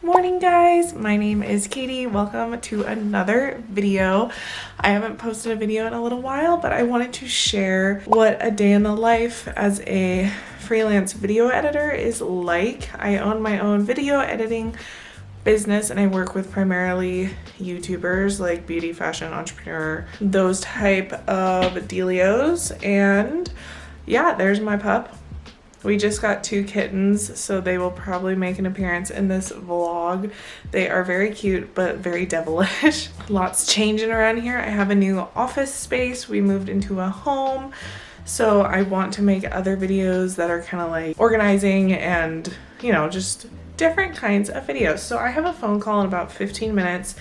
Morning guys, my name is Katie. Welcome to another video. I haven't posted a video in a little while, but I wanted to share what a day in the life as a freelance video editor is like. I own my own video editing business and I work with primarily YouTubers like beauty, fashion, entrepreneur, those type of dealios. And yeah, there's my pup. We just got 2 kittens, so they will probably make an appearance in this vlog. They are very cute, but very devilish. Lots changing around here. I have a new office space. We moved into a home, so I want to make other videos that are kind of like organizing and, you know, just different kinds of videos. So I have a phone call in about 15 minutes.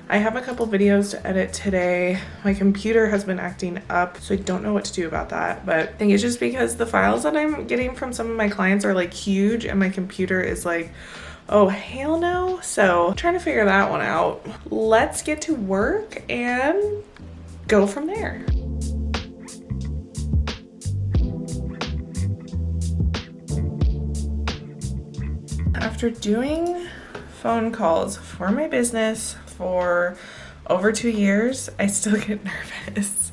I have a couple videos to edit today. My computer has been acting up, so I don't know what to do about that. But I think it's just because the files that I'm getting from some of my clients are like huge and my computer is like, oh hell no. So I'm trying to figure that one out. Let's get to work and go from there. After doing phone calls for my business for over 2 years, I still get nervous.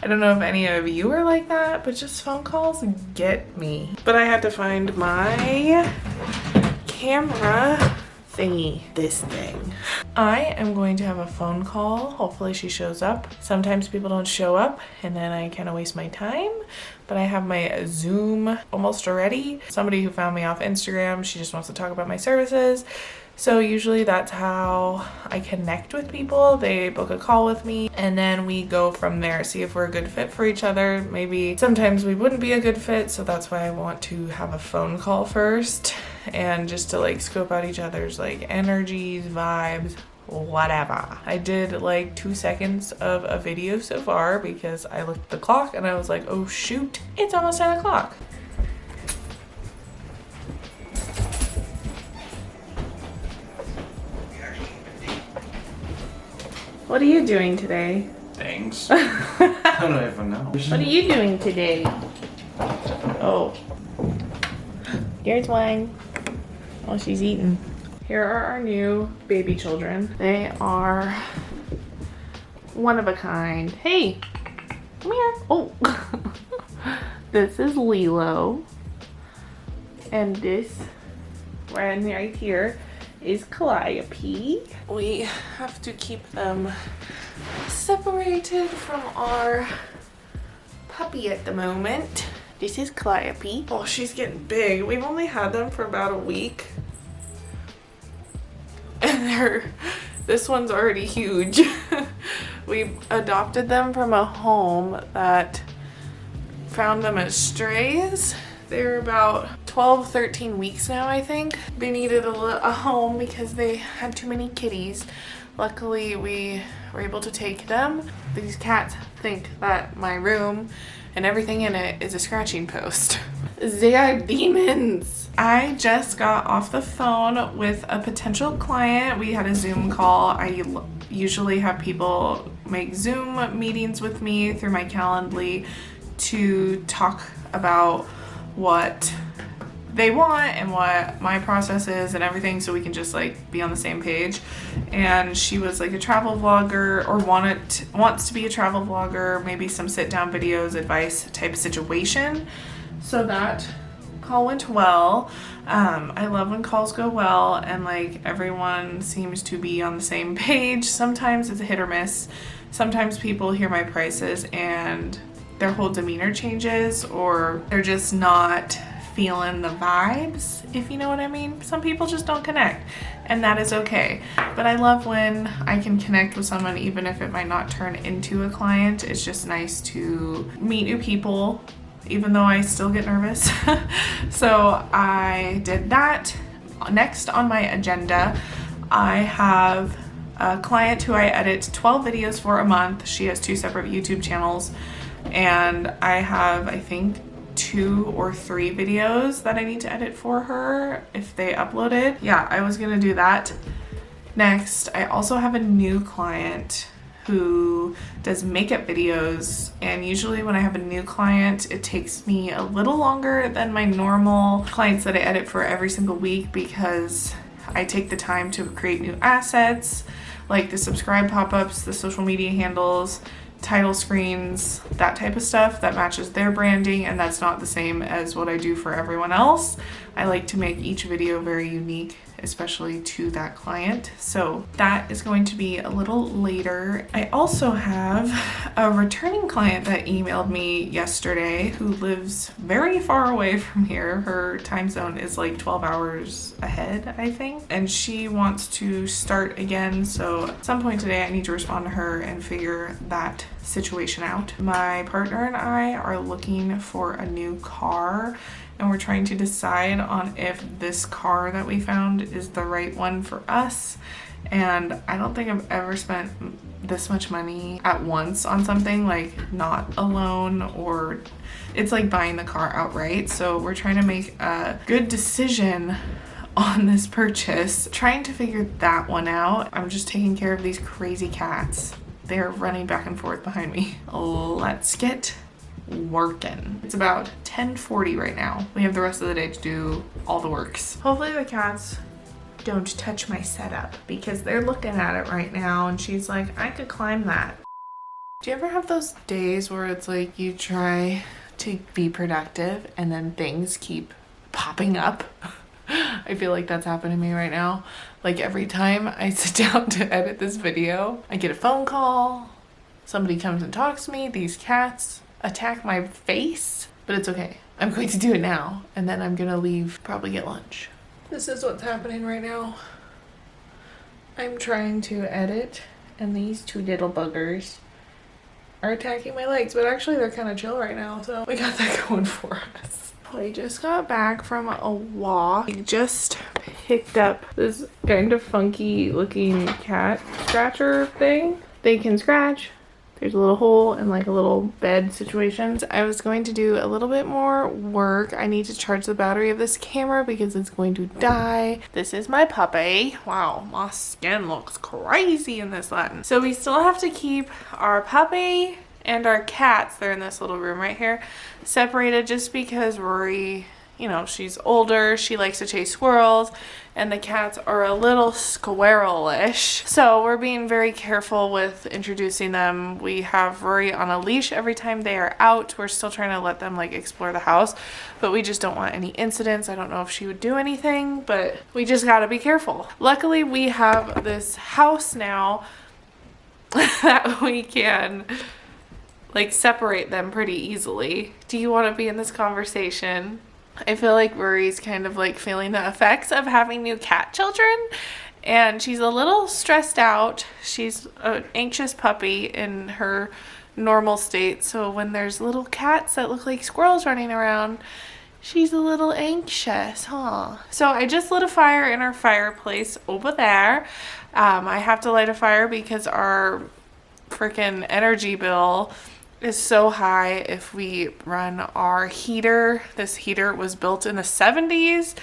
I don't know if any of you are like that, but just phone calls get me. But I had to find my camera thingy, this thing. I am going to have a phone call. Hopefully she shows up. Sometimes people don't show up and then I kind of waste my time, but I have my Zoom almost ready. Somebody who found me off Instagram, she just wants to talk about my services. So usually that's how I connect with people. They book a call with me and then we go from there, see if we're a good fit for each other. Maybe sometimes we wouldn't be a good fit, so that's why I want to have a phone call first and just to like scope out each other's like energies, vibes, whatever. I did like 2 seconds of a video so far because I looked at the clock and I was like, oh shoot, it's almost 10 o'clock. What are you doing today? Thanks. I don't even know. What are you doing today? Oh. Here's wine. Oh, she's eating. Here are our new baby children. They are one of a kind. Hey, come here. Oh. This is Lilo. And this one right here is Calliope. We have to keep them separated from our puppy at the moment. This is Calliope. Oh, she's getting big. We've only had them for about a week. And this one's already huge. We adopted them from a home that found them as strays. They're about 12, 13 weeks now, I think. They needed a home because they had too many kitties. Luckily, we were able to take them. These cats think that my room and everything in it is a scratching post. They are demons. I just got off the phone with a potential client. We had a Zoom call. I usually have people make Zoom meetings with me through my Calendly to talk about what they want and what my process is and everything, so we can just like be on the same page. And she was like a travel vlogger, or wants to be a travel vlogger, maybe some sit down videos, advice type of situation. So that call went well. I love when calls go well and like everyone seems to be on the same page. Sometimes it's a hit or miss. Sometimes people hear my prices and their whole demeanor changes, or they're just not feeling the vibes, if you know what I mean. Some people just don't connect, and that is okay. But I love when I can connect with someone even if it might not turn into a client. It's just nice to meet new people, even though I still get nervous. So I did that. Next on my agenda, I have a client who I edit 12 videos for a month. She has 2 separate YouTube channels. And I have, I think, 2 or 3 videos that I need to edit for her if they upload it. Yeah, I was gonna do that next. I also have a new client who does makeup videos, and usually when I have a new client, it takes me a little longer than my normal clients that I edit for every single week because I take the time to create new assets, like the subscribe pop-ups, the social media handles, title screens, that type of stuff that matches their branding, and that's not the same as what I do for everyone else. I like to make each video very unique, especially to that client. So that is going to be a little later. I also have a returning client that emailed me yesterday who lives very far away from here. Her time zone is like 12 hours ahead, I think. And she wants to start again. So at some point today, I need to respond to her and figure that situation out. My partner and I are looking for a new car, and we're trying to decide on if this car that we found is the right one for us. And I don't think I've ever spent this much money at once on something, like not a loan, or it's like buying the car outright. So we're trying to make a good decision on this purchase, trying to figure that one out. I'm just taking care of these crazy cats. They're running back and forth behind me. Let's get working. It's about 10:40 right now. We have the rest of the day to do all the works. Hopefully the cats don't touch my setup because they're looking at it right now and she's like, I could climb that. Do you ever have those days where it's like you try to be productive and then things keep popping up? I feel like that's happened to me right now. Like every time I sit down to edit this video, I get a phone call, somebody comes and talks to me, these cats attack my face, but it's okay. I'm going to do it now, and then I'm gonna leave, probably get lunch. This is what's happening right now. I'm trying to edit, and these two little buggers are attacking my legs, but actually they're kind of chill right now, so we got that going for us. I just got back from a walk. I just picked up this kind of funky looking cat scratcher thing. They can scratch. There's a little hole and like a little bed situation. I was going to do a little bit more work. I need to charge the battery of this camera because it's going to die. This is my puppy. Wow, my skin looks crazy in this Latin. So we still have to keep our puppy and our cats, they're in this little room right here, separated just because Rory, you know, she's older, she likes to chase squirrels, and the cats are a little squirrel-ish. So we're being very careful with introducing them. We have Rory on a leash every time they are out. We're still trying to let them like explore the house, but we just don't want any incidents. I don't know if she would do anything, but we just gotta be careful. Luckily, we have this house now that we can like separate them pretty easily. Do you want to be in this conversation? I feel like Rory's kind of like feeling the effects of having new cat children, and she's a little stressed out. She's an anxious puppy in her normal state, so when there's little cats that look like squirrels running around, she's a little anxious, huh? So I just lit a fire in our fireplace over there. I have to light a fire because our freaking energy bill is so high if we run our heater. This heater was built in the 70s,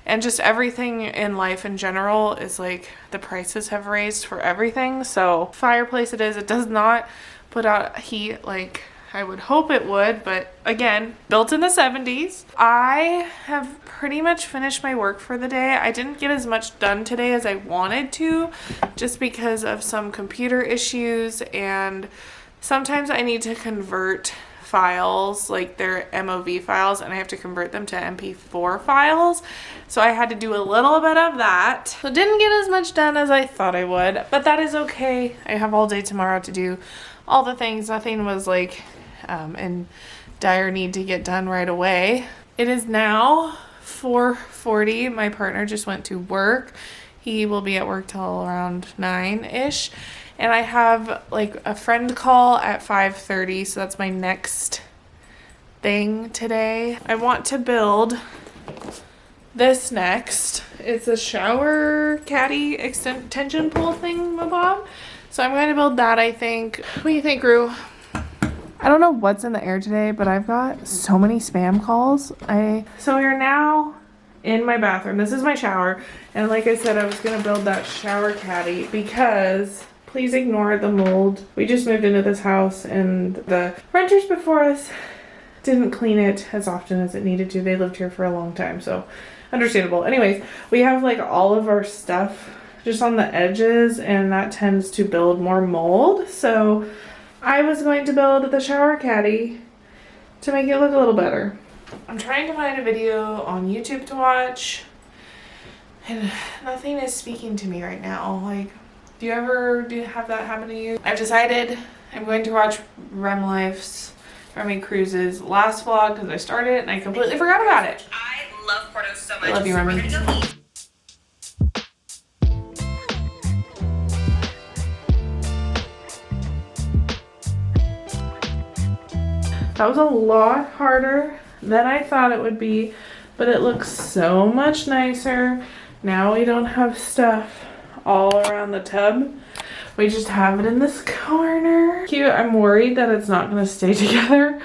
and just everything in life in general is like the prices have raised for everything. So fireplace it is. It does not put out heat like I would hope it would, but again, built in the 70s. I have pretty much finished my work for the day. I didn't get as much done today as I wanted to, just because of some computer issues, and sometimes I need to convert files, like their MOV files, and I have to convert them to MP4 files. So I had to do a little bit of that. So didn't get as much done as I thought I would, but that is okay. I have all day tomorrow to do all the things. Nothing was like in dire need to get done right away. It is now 4:40. My partner just went to work. He will be at work till around 9-ish. And I have like a friend call at 5:30, so that's my next thing today. I want to build this next. It's a shower caddy extension pole thing, my mom. So I'm going to build that, I think. What do you think, Rue? I don't know what's in the air today, but I've got so many spam calls. So we're now in my bathroom. This is my shower. And like I said, I was going to build that shower caddy because please ignore the mold. We just moved into this house and the renters before us didn't clean it as often as it needed to. They lived here for a long time, so understandable. Anyways, we have like all of our stuff just on the edges, and that tends to build more mold. So I was going to build the shower caddy to make it look a little better. I'm trying to find a video on YouTube to watch, and nothing is speaking to me right now. Like, do you have that happen to you? I've decided I'm going to watch Remy Cruise's last vlog because I started it and I completely forgot about it. I love Porto so much. I love you, Remy. We're gonna go eat. That was a lot harder than I thought it would be, but it looks so much nicer. Now we don't have stuff all around the tub. We just have it in this corner. Cute. I'm worried that it's not gonna stay together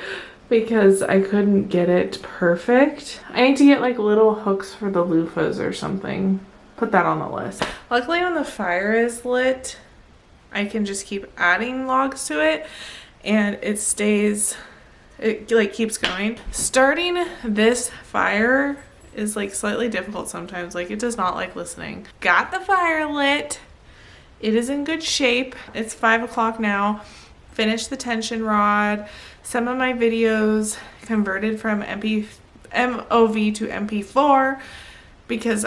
because I couldn't get it perfect. I need to get like little hooks for the loofahs or something. Put that on the list. Luckily when the fire is lit, I can just keep adding logs to it and it stays, it like keeps going. Starting this fire is like slightly difficult sometimes. Like it does not like listening. Got the fire lit. It is in good shape. It's 5 o'clock now. Finished the tension rod. Some of my videos converted from MOV to MP4 because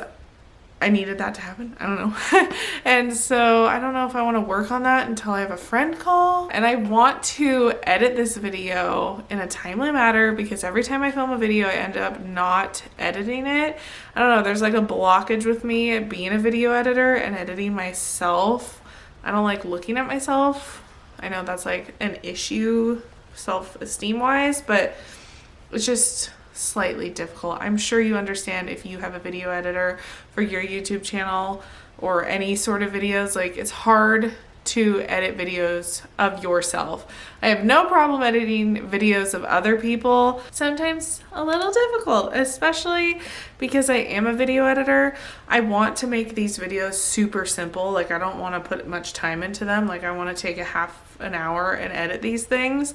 I needed that to happen. I don't know. And so I don't know if I want to work on that until I have a friend call. And I want to edit this video in a timely manner because every time I film a video, I end up not editing it. I don't know. There's like a blockage with me being a video editor and editing myself. I don't like looking at myself. I know that's like an issue self-esteem wise, but it's just slightly difficult. I'm sure you understand if you have a video editor for your YouTube channel or any sort of videos. Like it's hard to edit videos of yourself. I have no problem editing videos of other people. Sometimes a little difficult, especially because I am a video editor. I want to make these videos super simple. Like I don't want to put much time into them. Like I want to take a half an hour and edit these things.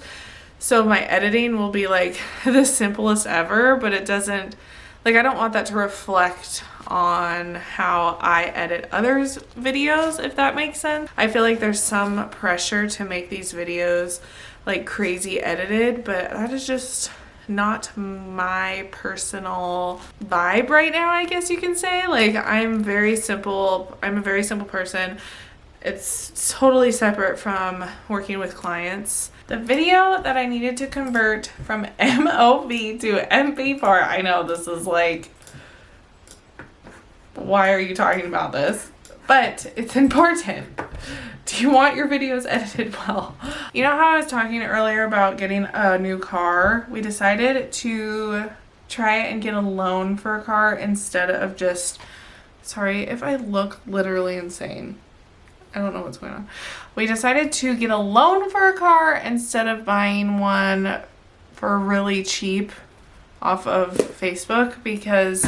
So my editing will be like the simplest ever, but it doesn't, like I don't want that to reflect on how I edit others' videos, if that makes sense. I feel like there's some pressure to make these videos like crazy edited, but that is just not my personal vibe right now, I guess you can say. Like I'm very simple. I'm a very simple person. It's totally separate from working with clients. The video that I needed to convert from MOV to MP4, I know this is like, why are you talking about this? But it's important. Do you want your videos edited well? You know how I was talking earlier about getting a new car? We decided to try and get a loan for a car instead of just, sorry if I look literally insane. I don't know what's going on. We decided to get a loan for a car instead of buying one for really cheap off of Facebook because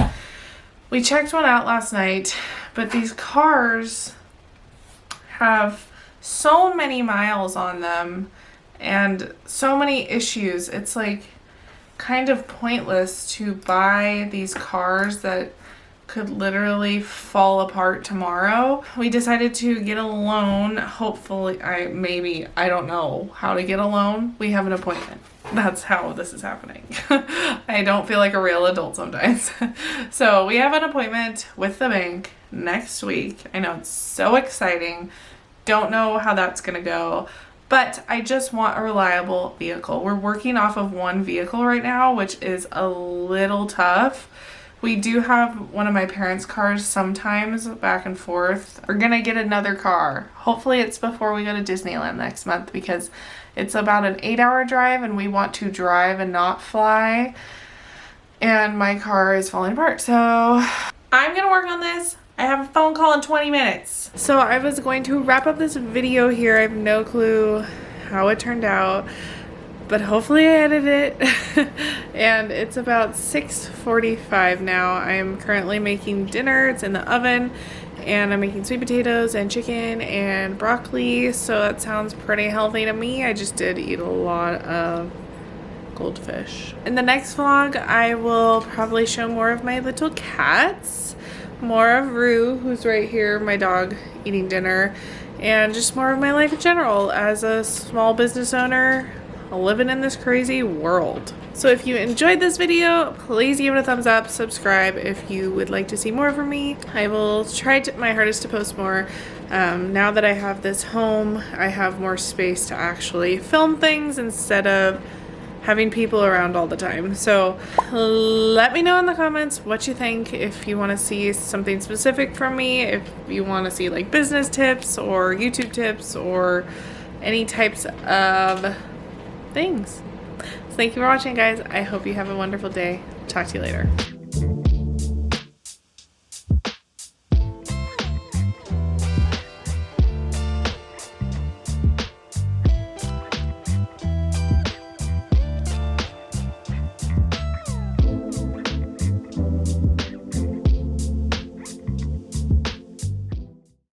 we checked one out last night, but these cars have so many miles on them and so many issues. It's like kind of pointless to buy these cars that could literally fall apart tomorrow. We decided to get a loan. Hopefully, I don't know how to get a loan. We have an appointment. That's how this is happening. I don't feel like a real adult sometimes. So we have an appointment with the bank next week. I know it's so exciting. Don't know how that's gonna go, but I just want a reliable vehicle. We're working off of one vehicle right now, which is a little tough. We do have one of my parents' cars sometimes back and forth. We're gonna get another car. Hopefully it's before we go to Disneyland next month because it's about an 8-hour drive and we want to drive and not fly. And my car is falling apart. So I'm gonna work on this. I have a phone call in 20 minutes. So I was going to wrap up this video here. I have no clue how it turned out, but hopefully I edited it. And it's about 6:45 now. I am currently making dinner. It's in the oven and I'm making sweet potatoes and chicken and broccoli. So that sounds pretty healthy to me. I just did eat a lot of goldfish. In the next vlog, I will probably show more of my little cats, more of Rue, who's right here, my dog, eating dinner, and just more of my life in general as a small business owner living in this crazy world. So if you enjoyed this video, please give it a thumbs up, subscribe if you would like to see more from me. I will try my hardest to post more. Now that I have this home, I have more space to actually film things instead of having people around all the time. So let me know in the comments what you think, if you want to see something specific from me, if you want to see like business tips or YouTube tips or any types of things. So thank you for watching, guys. I hope you have a wonderful day. Talk to you later.